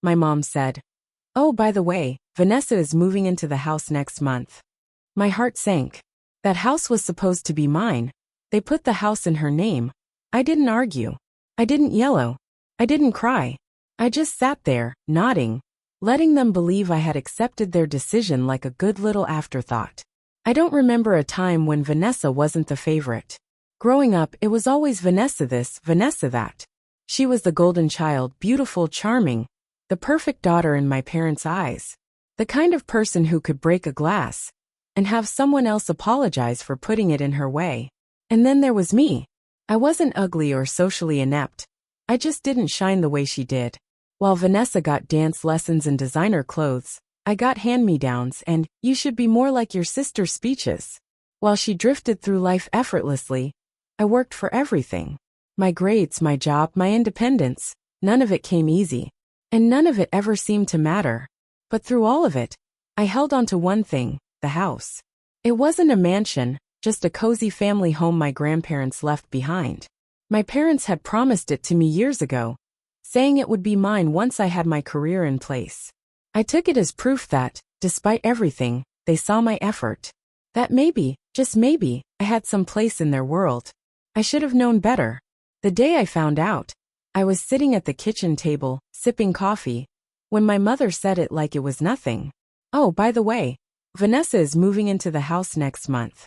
my mom said. "Oh, by the way, Vanessa is moving into the house next month." My heart sank. That house was supposed to be mine. They put the house in her name. I didn't argue. I didn't yell. I didn't cry. I just sat there, nodding, letting them believe I had accepted their decision like a good little afterthought. I don't remember a time when Vanessa wasn't the favorite. Growing up, it was always Vanessa this, Vanessa that. She was the golden child, beautiful, charming, the perfect daughter in my parents' eyes. The kind of person who could break a glass and have someone else apologize for putting it in her way. And then there was me. I wasn't ugly or socially inept. I just didn't shine the way she did. While Vanessa got dance lessons and designer clothes, I got hand-me-downs and "you should be more like your sister" speeches. While she drifted through life effortlessly, I worked for everything. My grades, my job, my independence. None of it came easy. And none of it ever seemed to matter. But through all of it, I held on to one thing, the house. It wasn't a mansion, just a cozy family home my grandparents left behind. My parents had promised it to me years ago, saying it would be mine once I had my career in place. I took it as proof that, despite everything, they saw my effort. That maybe, just maybe, I had some place in their world. I should have known better. The day I found out, I was sitting at the kitchen table, sipping coffee, when my mother said it like it was nothing. "Oh, by the way, Vanessa is moving into the house next month."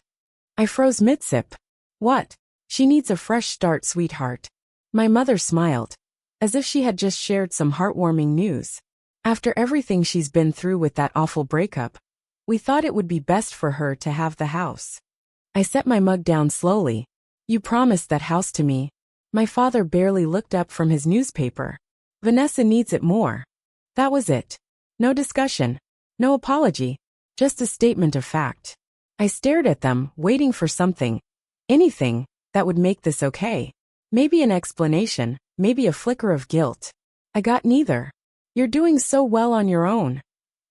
I froze mid-sip. "What? She needs a fresh start, sweetheart." My mother smiled, as if she had just shared some heartwarming news. After everything she's been through with that awful breakup, we thought it would be best for her to have the house. I set my mug down slowly. "You promised that house to me." My father barely looked up from his newspaper. "Vanessa needs it more." That was it. No discussion. No apology. Just a statement of fact. I stared at them, waiting for something. Anything that would make this okay. Maybe an explanation, maybe a flicker of guilt. I got neither. "You're doing so well on your own,"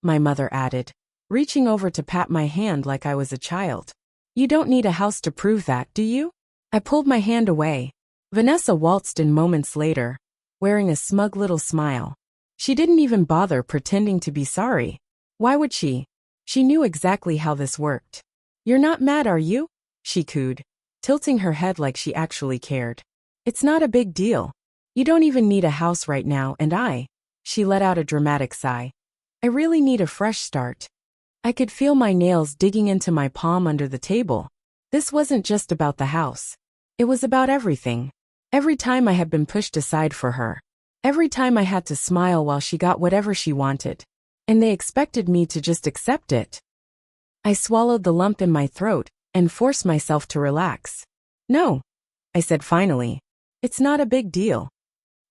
my mother added, reaching over to pat my hand like I was a child. "You don't need a house to prove that, do you?" I pulled my hand away. Vanessa waltzed in moments later, wearing a smug little smile. She didn't even bother pretending to be sorry. Why would she? She knew exactly how this worked. "You're not mad, are you?" she cooed, tilting her head like she actually cared. "It's not a big deal. You don't even need a house right now, and she let out a dramatic sigh. "I really need a fresh start." I could feel my nails digging into my palm under the table. This wasn't just about the house. It was about everything. Every time I had been pushed aside for her. Every time I had to smile while she got whatever she wanted. And they expected me to just accept it. I swallowed the lump in my throat and forced myself to relax. "No," I said finally. "It's not a big deal."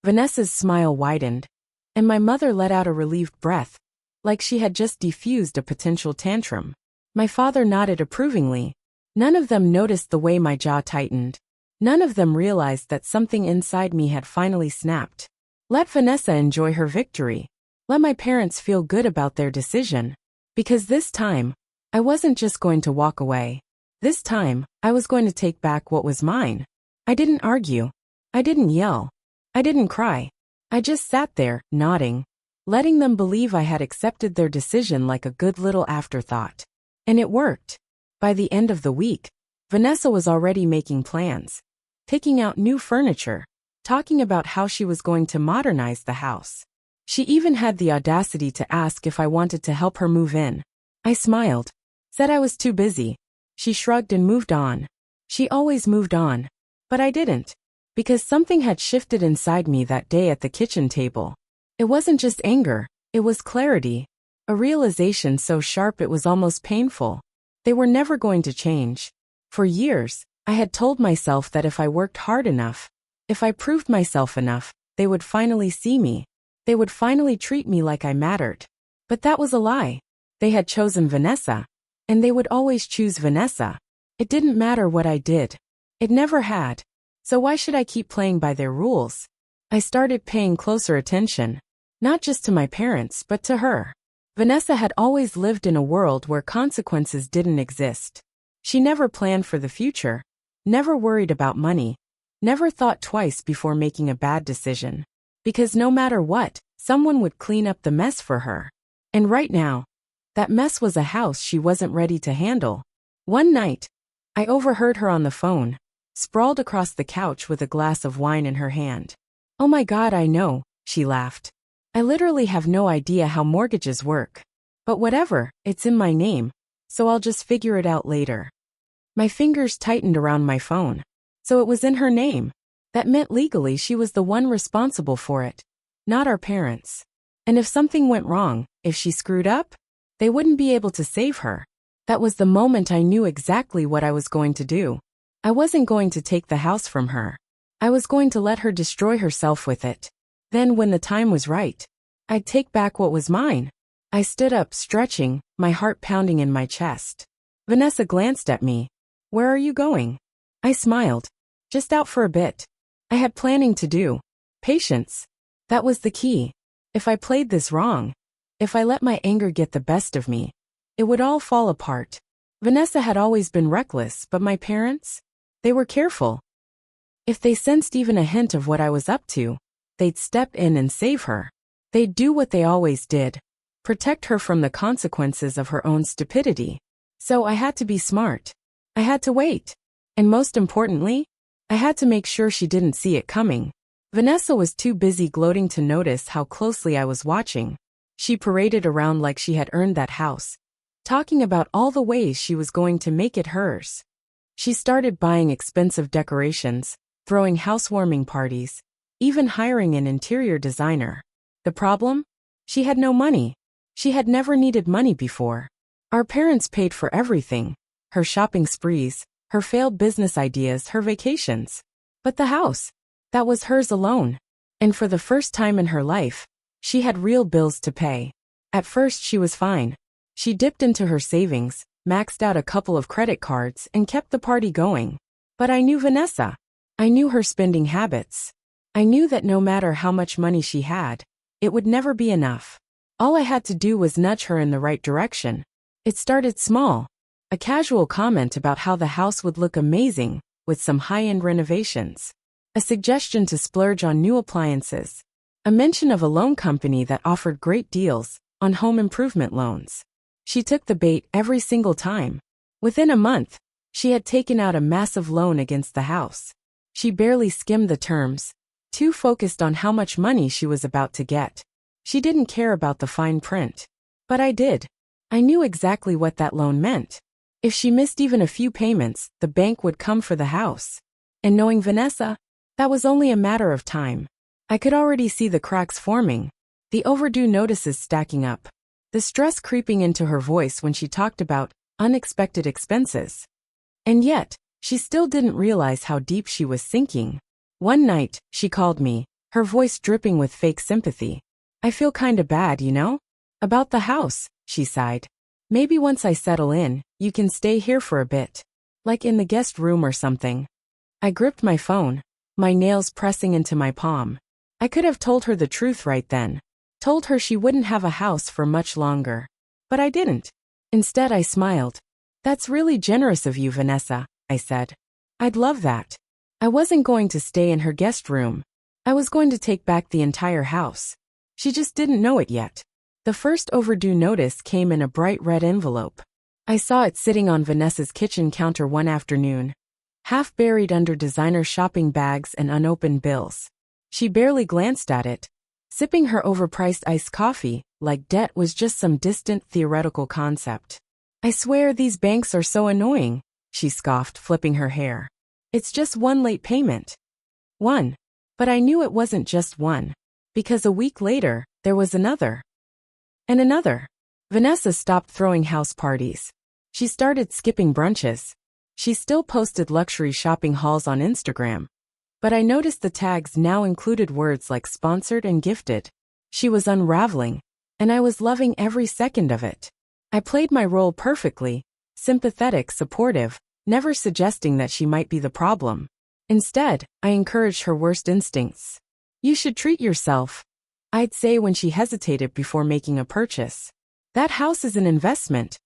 Vanessa's smile widened, and my mother let out a relieved breath, like she had just defused a potential tantrum. My father nodded approvingly. None of them noticed the way my jaw tightened. None of them realized that something inside me had finally snapped. Let Vanessa enjoy her victory. Let my parents feel good about their decision. Because this time, I wasn't just going to walk away. This time, I was going to take back what was mine. I didn't argue. I didn't yell. I didn't cry. I just sat there, nodding, letting them believe I had accepted their decision like a good little afterthought. And it worked. By the end of the week, Vanessa was already making plans, picking out new furniture, talking about how she was going to modernize the house. She even had the audacity to ask if I wanted to help her move in. I smiled, said I was too busy. She shrugged and moved on. She always moved on. But I didn't. Because something had shifted inside me that day at the kitchen table. It wasn't just anger, it was clarity. A realization so sharp it was almost painful. They were never going to change. For years, I had told myself that if I worked hard enough, if I proved myself enough, they would finally see me. They would finally treat me like I mattered. But that was a lie. They had chosen Vanessa. And they would always choose Vanessa. It didn't matter what I did. It never had. So why should I keep playing by their rules? I started paying closer attention. Not just to my parents, but to her. Vanessa had always lived in a world where consequences didn't exist. She never planned for the future, never worried about money, never thought twice before making a bad decision. Because no matter what, Someone would clean up the mess for her. And right now, that mess was a house she wasn't ready to handle. One night, I overheard her on the phone, sprawled across the couch with a glass of wine in her hand. "Oh my God, I know," she laughed. "I literally have no idea how mortgages work. But whatever, it's in my name, so I'll just figure it out later." My fingers tightened around my phone. So it was in her name. That meant legally she was the one responsible for it, not our parents. And if something went wrong, if she screwed up, they wouldn't be able to save her. That was the moment I knew exactly what I was going to do. I wasn't going to take the house from her. I was going to let her destroy herself with it. Then when the time was right, I'd take back what was mine. I stood up, stretching, my heart pounding in my chest. Vanessa glanced at me. "Where are you going?" I smiled. "Just out for a bit. I had planning to do." Patience. That was the key. If I played this wrong, if I let my anger get the best of me, it would all fall apart. Vanessa had always been reckless, but my parents? They were careful. If they sensed even a hint of what I was up to, they'd step in and save her. They'd do what they always did. Protect her from the consequences of her own stupidity. So I had to be smart. I had to wait. And most importantly, I had to make sure she didn't see it coming. Vanessa was too busy gloating to notice how closely I was watching. She paraded around like she had earned that house, talking about all the ways she was going to make it hers. She started buying expensive decorations, throwing housewarming parties, even hiring an interior designer. The problem? She had no money. She had never needed money before. Our parents paid for everything. Her shopping sprees, her failed business ideas, her vacations. But the house, that was hers alone. And for the first time in her life, she had real bills to pay. At first she was fine. She dipped into her savings, maxed out a couple of credit cards, and kept the party going. But I knew Vanessa. I knew her spending habits. I knew that no matter how much money she had, it would never be enough. All I had to do was nudge her in the right direction. It started small. A casual comment about how the house would look amazing with some high-end renovations. A suggestion to splurge on new appliances. A mention of a loan company that offered great deals on home improvement loans. She took the bait every single time. Within a month, she had taken out a massive loan against the house. She barely skimmed the terms, too focused on how much money she was about to get. She didn't care about the fine print. But I did. I knew exactly what that loan meant. If she missed even a few payments, the bank would come for the house. And knowing Vanessa, that was only a matter of time. I could already see the cracks forming, the overdue notices stacking up, the stress creeping into her voice when she talked about unexpected expenses. And yet, she still didn't realize how deep she was sinking. One night, she called me, her voice dripping with fake sympathy. "I feel kinda bad, you know? About the house," she sighed. "Maybe once I settle in, you can stay here for a bit. Like in the guest room or something." I gripped my phone, my nails pressing into my palm. I could have told her the truth right then. Told her she wouldn't have a house for much longer. But I didn't. Instead I smiled. "That's really generous of you, Vanessa," I said. "I'd love that." I wasn't going to stay in her guest room. I was going to take back the entire house. She just didn't know it yet. The first overdue notice came in a bright red envelope. I saw it sitting on Vanessa's kitchen counter one afternoon, half buried under designer shopping bags and unopened bills. She barely glanced at it, sipping her overpriced iced coffee, like debt was just some distant theoretical concept. "I swear these banks are so annoying," she scoffed, flipping her hair. "It's just one late payment." One. But I knew it wasn't just one. Because a week later, there was another. And another. Vanessa stopped throwing house parties. She started skipping brunches. She still posted luxury shopping hauls on Instagram. But I noticed the tags now included words like sponsored and gifted. She was unraveling, and I was loving every second of it. I played my role perfectly, sympathetic, supportive, never suggesting that she might be the problem. Instead, I encouraged her worst instincts. "You should treat yourself," I'd say when she hesitated before making a purchase. "That house is an investment."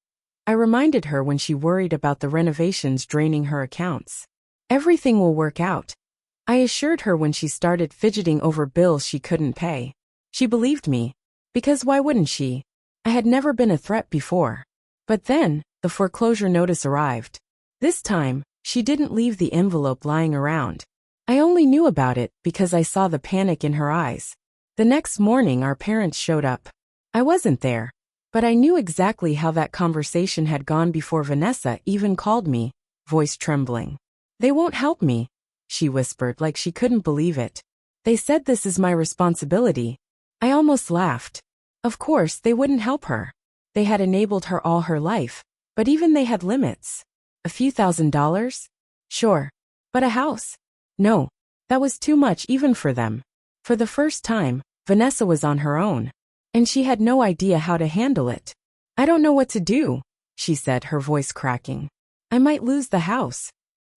I reminded her when she worried about the renovations draining her accounts. "Everything will work out," I assured her when she started fidgeting over bills she couldn't pay. She believed me. Because why wouldn't she? I had never been a threat before. But then, the foreclosure notice arrived. This time, she didn't leave the envelope lying around. I only knew about it because I saw the panic in her eyes. The next morning our parents showed up. I wasn't there. But I knew exactly how that conversation had gone before Vanessa even called me, voice trembling. They won't help me, she whispered like she couldn't believe it. They said this is my responsibility. I almost laughed. Of course, they wouldn't help her. They had enabled her all her life, but even they had limits. A few $1,000s? Sure. But a house? No. That was too much even for them. For the first time, Vanessa was on her own. And she had no idea how to handle it. I don't know what to do, she said, her voice cracking. I might lose the house.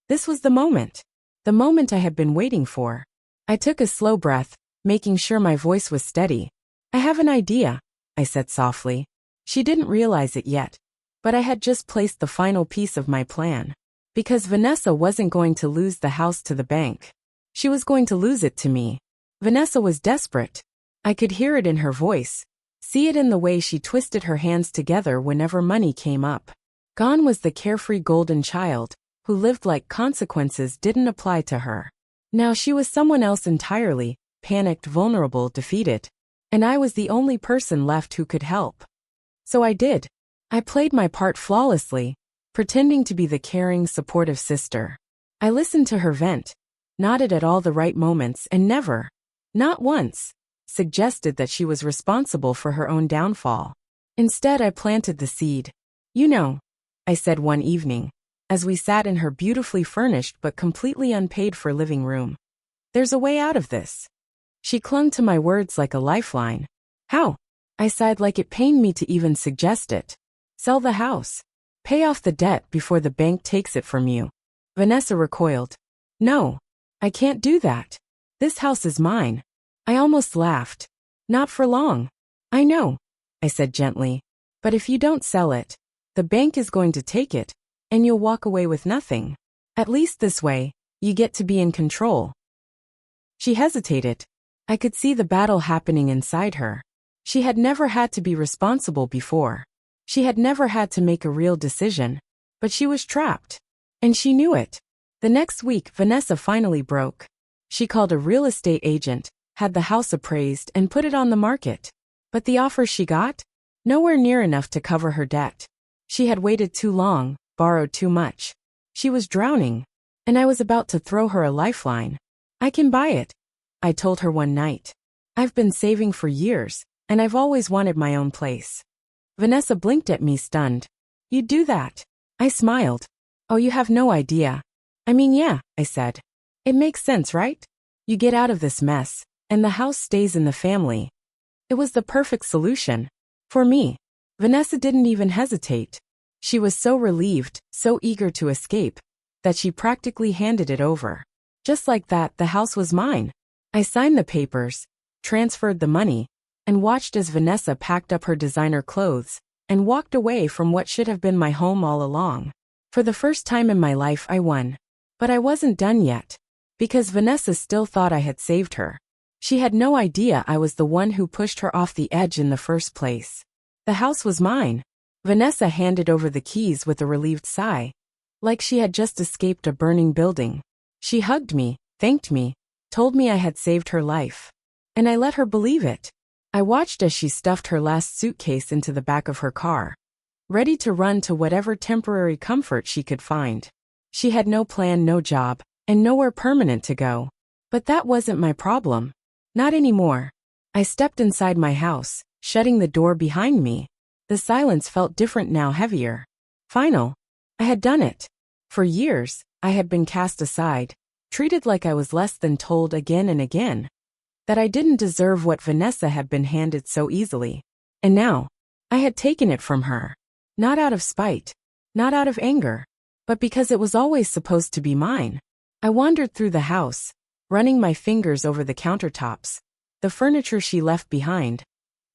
This was the moment. The moment I had been waiting for. I took a slow breath, making sure my voice was steady. I have an idea, I said softly. She didn't realize it yet. But I had just placed the final piece of my plan. Because Vanessa wasn't going to lose the house to the bank. She was going to lose it to me. Vanessa was desperate. I could hear it in her voice. See it in the way she twisted her hands together whenever money came up. Gone was the carefree golden child, who lived like consequences didn't apply to her. Now she was someone else entirely, panicked, vulnerable, defeated. And I was the only person left who could help. So I did. I played my part flawlessly, pretending to be the caring, supportive sister. I listened to her vent, nodded at all the right moments, and never, not once, suggested that she was responsible for her own downfall. Instead, I planted the seed. You know, I said one evening, as we sat in her beautifully furnished but completely unpaid for living room. There's a way out of this. She clung to my words like a lifeline. How? I sighed like it pained me to even suggest it. Sell the house. Pay off the debt before the bank takes it from you. Vanessa recoiled. No, I can't do that. This house is mine. I almost laughed. Not for long. I know, I said gently. But if you don't sell it, the bank is going to take it, and you'll walk away with nothing. At least this way, you get to be in control. She hesitated. I could see the battle happening inside her. She had never had to be responsible before. She had never had to make a real decision. But she was trapped. And she knew it. The next week, Vanessa finally broke. She called a real estate agent, had the house appraised, and put it on the market. But the offers she got? Nowhere near enough to cover her debt. She had waited too long, borrowed too much. She was drowning. And I was about to throw her a lifeline. I can buy it, I told her one night. I've been saving for years, and I've always wanted my own place. Vanessa blinked at me, stunned. You'd do that? I smiled. Oh, you have no idea. I mean, yeah, I said. It makes sense, right? You get out of this mess, and the house stays in the family. It was the perfect solution. For me. Vanessa didn't even hesitate. She was so relieved, so eager to escape, that she practically handed it over. Just like that, the house was mine. I signed the papers, transferred the money, and watched as Vanessa packed up her designer clothes and walked away from what should have been my home all along. For the first time in my life, I won. But I wasn't done yet. Because Vanessa still thought I had saved her. She had no idea I was the one who pushed her off the edge in the first place. The house was mine. Vanessa handed over the keys with a relieved sigh, like she had just escaped a burning building. She hugged me, thanked me, told me I had saved her life. And I let her believe it. I watched as she stuffed her last suitcase into the back of her car, ready to run to whatever temporary comfort she could find. She had no plan, no job, and nowhere permanent to go. But that wasn't my problem. Not anymore. I stepped inside my house, shutting the door behind me. The silence felt different now, heavier. Final. I had done it. For years, I had been cast aside, treated like I was less than, told again and again that I didn't deserve what Vanessa had been handed so easily. And now, I had taken it from her. Not out of spite, not out of anger, but because it was always supposed to be mine. I wandered through the house, running my fingers over the countertops, the furniture she left behind,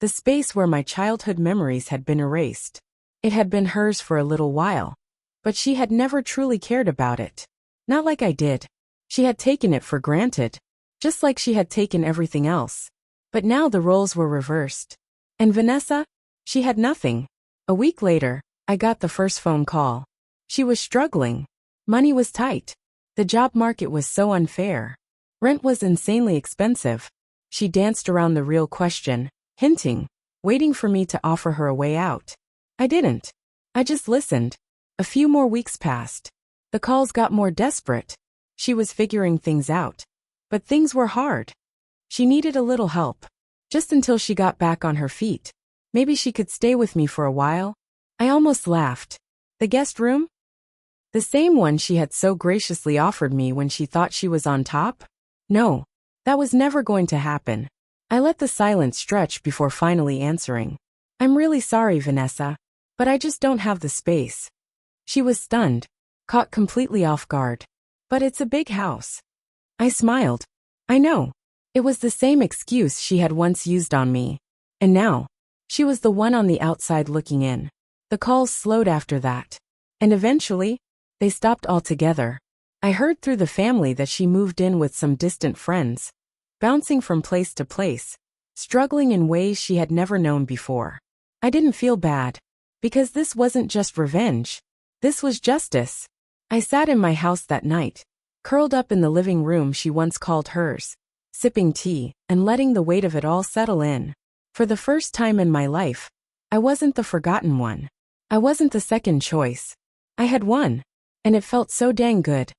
the space where my childhood memories had been erased. It had been hers for a little while, but she had never truly cared about it. Not like I did. She had taken it for granted, just like she had taken everything else. But now the roles were reversed. And Vanessa? She had nothing. A week later, I got the first phone call. She was struggling. Money was tight. The job market was so unfair. Rent was insanely expensive. She danced around the real question, hinting, waiting for me to offer her a way out. I didn't. I just listened. A few more weeks passed. The calls got more desperate. She was figuring things out. But things were hard. She needed a little help. Just until she got back on her feet. Maybe she could stay with me for a while. I almost laughed. The guest room? The same one she had so graciously offered me when she thought she was on top? No, that was never going to happen. I let the silence stretch before finally answering. I'm really sorry, Vanessa, but I just don't have the space. She was stunned, caught completely off guard. But it's a big house. I smiled. I know. It was the same excuse she had once used on me. And now, she was the one on the outside looking in. The calls slowed after that. And eventually, they stopped altogether. I heard through the family that she moved in with some distant friends, bouncing from place to place, struggling in ways she had never known before. I didn't feel bad, because this wasn't just revenge. This was justice. I sat in my house that night, curled up in the living room she once called hers, sipping tea and letting the weight of it all settle in. For the first time in my life, I wasn't the forgotten one. I wasn't the second choice. I had won, and it felt so dang good.